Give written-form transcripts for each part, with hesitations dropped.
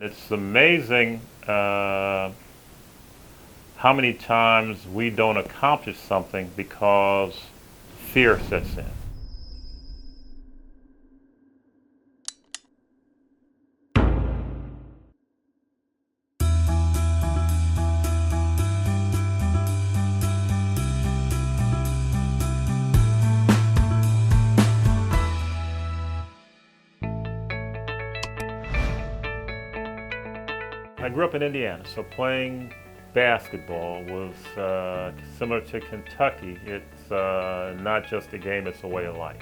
It's amazing how many times we don't accomplish something because fear sets in. I grew up in Indiana, so playing basketball was similar to Kentucky. It's not just a game, it's a way of life.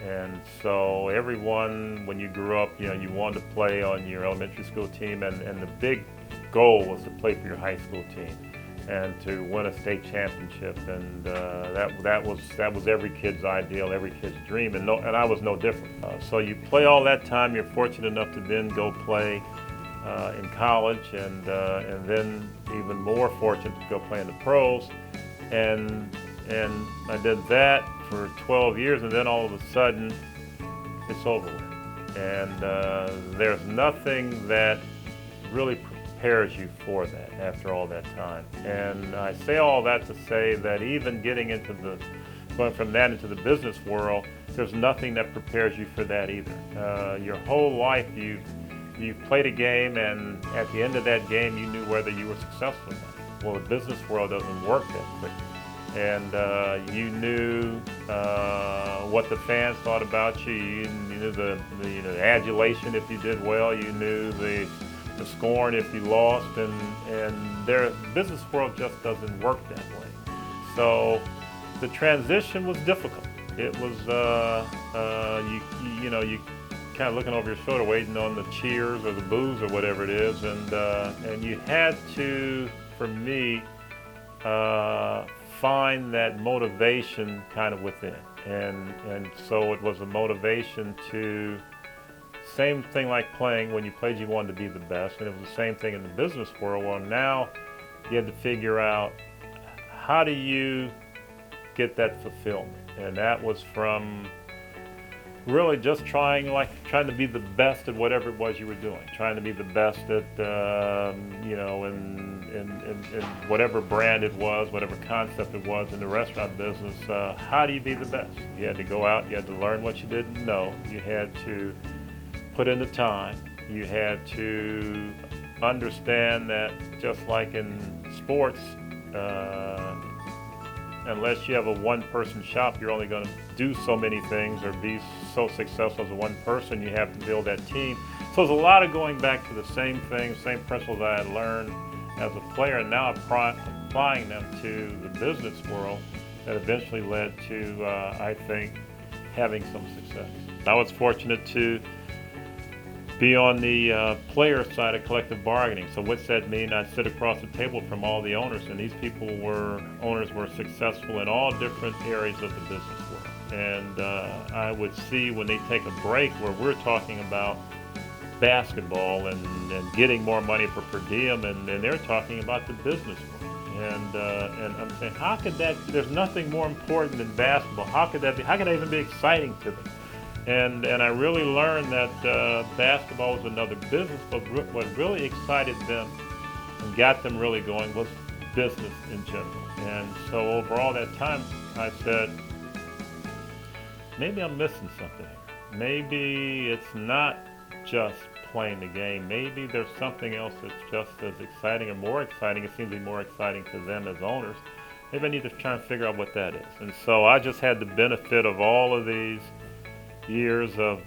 And so everyone, when you grew up, you wanted to play on your elementary school team, and the big goal was to play for your high school team and to win a state championship. And that was every kid's ideal, every kid's dream, and I was no different. So you play all that time, you're fortunate enough to then go play in college, and then even more fortunate to go play in the pros, and I did that for 12 years, and then all of a sudden it's over with, and there's nothing that really prepares you for that after all that time. And I say all that to say that even going from that into the business world, there's nothing that prepares you for that either. Your whole life you played a game, and at the end of that game you knew whether you were successful or not. Well, the business world doesn't work that quickly. And you knew what the fans thought about you. You knew the adulation if you did well. You knew the scorn if you lost. And the business world just doesn't work that way. So the transition was difficult. It was you kind of looking over your shoulder, waiting on the cheers or the boos or whatever it is, and you had to, for me, find that motivation kind of within, and so it was a motivation to, same thing like playing. When you played, you wanted to be the best, and it was the same thing in the business world. Well, now you had to figure out, how do you get that fulfillment? And that was from really just trying to be the best at whatever it was you were doing, trying to be the best at in whatever brand it was, whatever concept it was in the restaurant business. How do you be the best? You had to go out, you had to learn what you didn't know, you had to put in the time, you had to understand that just like in sports, unless you have a one-person shop, you're only going to do so many things or be so successful as a one person. You have to build that team. So there's a lot of going back to the same things, same principles I had learned as a player, and now applying them to the business world, that eventually led to, I think, having some success. I was fortunate to be on the player side of collective bargaining. So what's that mean? I sit across the table from all the owners, and these owners were successful in all different areas of the business world. And I would see when they take a break where we're talking about basketball and getting more money for per diem, and they're talking about the business world. And I'm saying, how could that, there's nothing more important than basketball. How could that be? How could that even be exciting to them? And I really learned that basketball was another business, but what really excited them and got them really going was business in general. And so over all that time, I said, maybe I'm missing something here. Maybe it's not just playing the game. Maybe there's something else that's just as exciting or more exciting. It seems to be more exciting to them as owners. Maybe I need to try and figure out what that is. And so I just had the benefit of all of these years of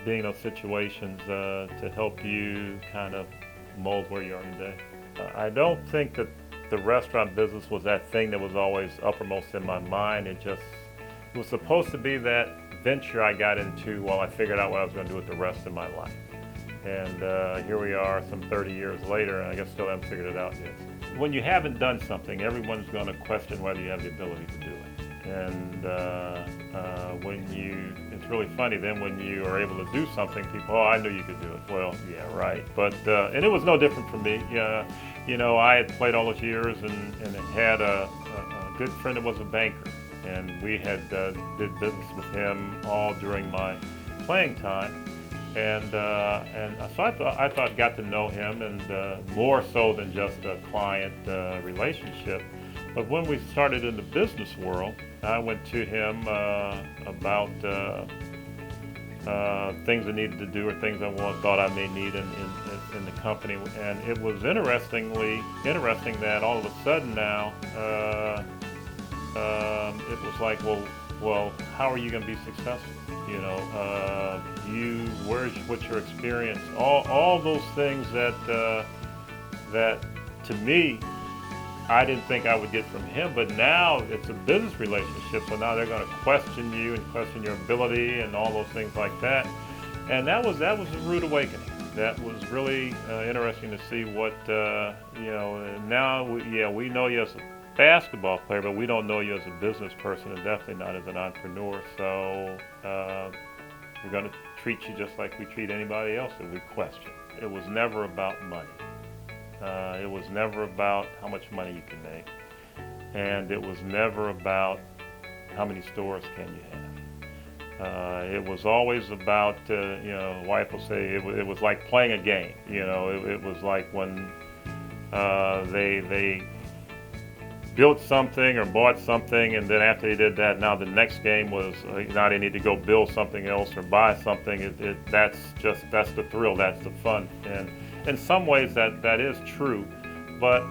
being in those situations to help you kind of mold where you are today. I don't think that the restaurant business was that thing that was always uppermost in my mind. It was supposed to be that venture I got into while I figured out what I was going to do with the rest of my life. And here we are some 30 years later, and I guess still haven't figured it out yet. When you haven't done something, everyone's going to question whether you have the ability to do it. And it's really funny then when you are able to do something, people, I knew you could do it. Well, yeah, right. But, and it was no different for me. I had played all those years and had a good friend that was a banker. And we had did business with him all during my playing time. And so I thought got to know him, and more so than just a client relationship. But when we started in the business world, I went to him about things I needed to do or things I thought I may need in the company. And it was interesting that all of a sudden now it was like, well, how are you going to be successful? You know, what's your experience? All those things that to me, I didn't think I would get from him, but now it's a business relationship, so now they're going to question you and question your ability and all those things like that. And that was a rude awakening. That was really interesting to see what, now we know you as a basketball player, but we don't know you as a business person, and definitely not as an entrepreneur. So we're going to treat you just like we treat anybody else that we question. It was never about money. It was never about how much money you can make, and it was never about how many stores can you have. It was always about, wife will say it was like playing a game. It was like when they built something or bought something, and then after they did that, now the next game was now they need to go build something else or buy something. That's the thrill, that's the fun, and in some ways that is true, but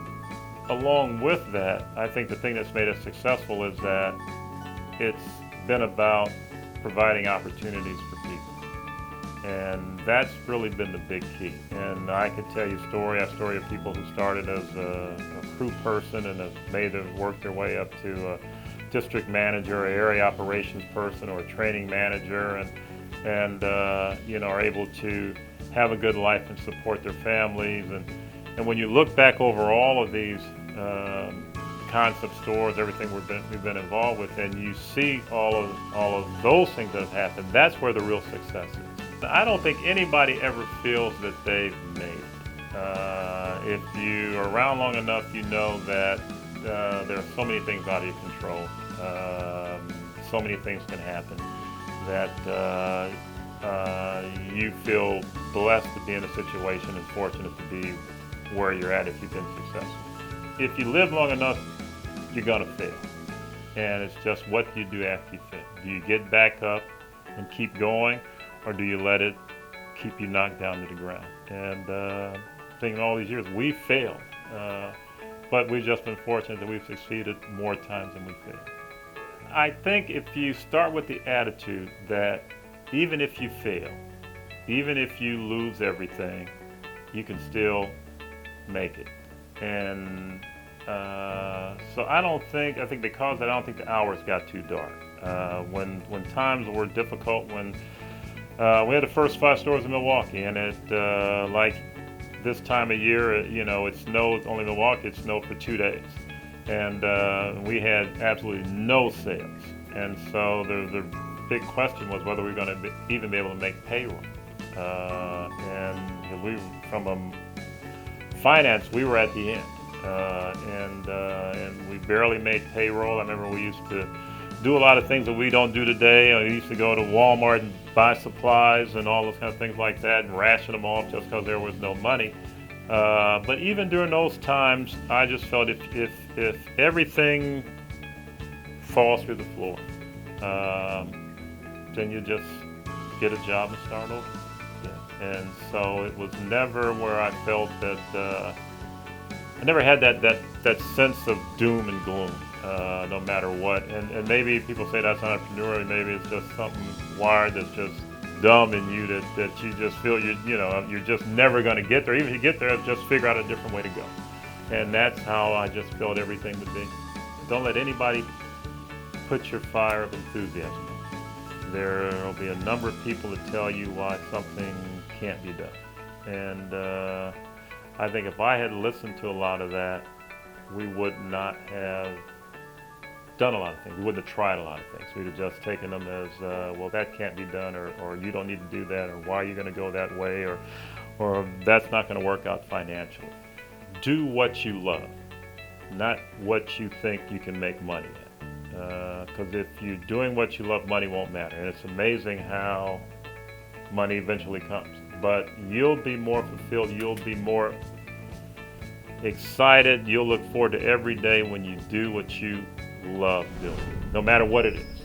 along with that, I think the thing that's made us successful is that it's been about providing opportunities for people, and that's really been the big key. And I could tell you a story of people who started as a crew person and have made them work their way up to a district manager, or area operations person, or a training manager, and are able to have a good life and support their families. And when you look back over all of these concept stores, everything we've been involved with, and you see all of those things that have happened, that's where the real success is. I don't think anybody ever feels that they've made it. If you are around long enough, you know that there are so many things out of your control. So many things can happen that you feel blessed to be in a situation and fortunate to be where you're at if you've been successful. If you live long enough, you're going to fail. And it's just what do you do after you fail? Do you get back up and keep going, or do you let it keep you knocked down to the ground? And thinking all these years, we failed. But we've just been fortunate that we've succeeded more times than we failed. I think if you start with the attitude that even if you fail, even if you lose everything, you can still make it. And so I think because I don't think the hours got too dark. When times were difficult, when we had the first 5 stores in Milwaukee, and it like this time of year, it snowed, only Milwaukee, it snowed for 2 days. And we had absolutely no sales. And so the big question was whether we were going to even be able to make payroll. And we, from a finance, we were at the end. And we barely made payroll. I remember we used to do a lot of things that we don't do today. We used to go to Walmart and buy supplies and all those kind of things like that and ration them off just because there was no money. But even during those times, I just felt if everything falls through the floor, then you just get a job and start over. Yeah. And so it was never where I felt that I never had that sense of doom and gloom, no matter what. And maybe people say that's entrepreneurial. Maybe it's just something wired that's just dumb in you that you just feel you're just never going to get there. Even if you get there, just figure out a different way to go. And that's how I just felt everything to be. Don't let anybody put your fire of enthusiasm. There will be a number of people that tell you why something can't be done. And I think if I had listened to a lot of that, we would not have done a lot of things. We wouldn't have tried a lot of things. We'd have just taken them as, well, that can't be done, or you don't need to do that, or why are you going to go that way, or that's not going to work out financially. Do what you love, not what you think you can make money at. Because if you're doing what you love, money won't matter. And it's amazing how money eventually comes. But you'll be more fulfilled, you'll be more excited, you'll look forward to every day when you do what you love doing, no matter what it is.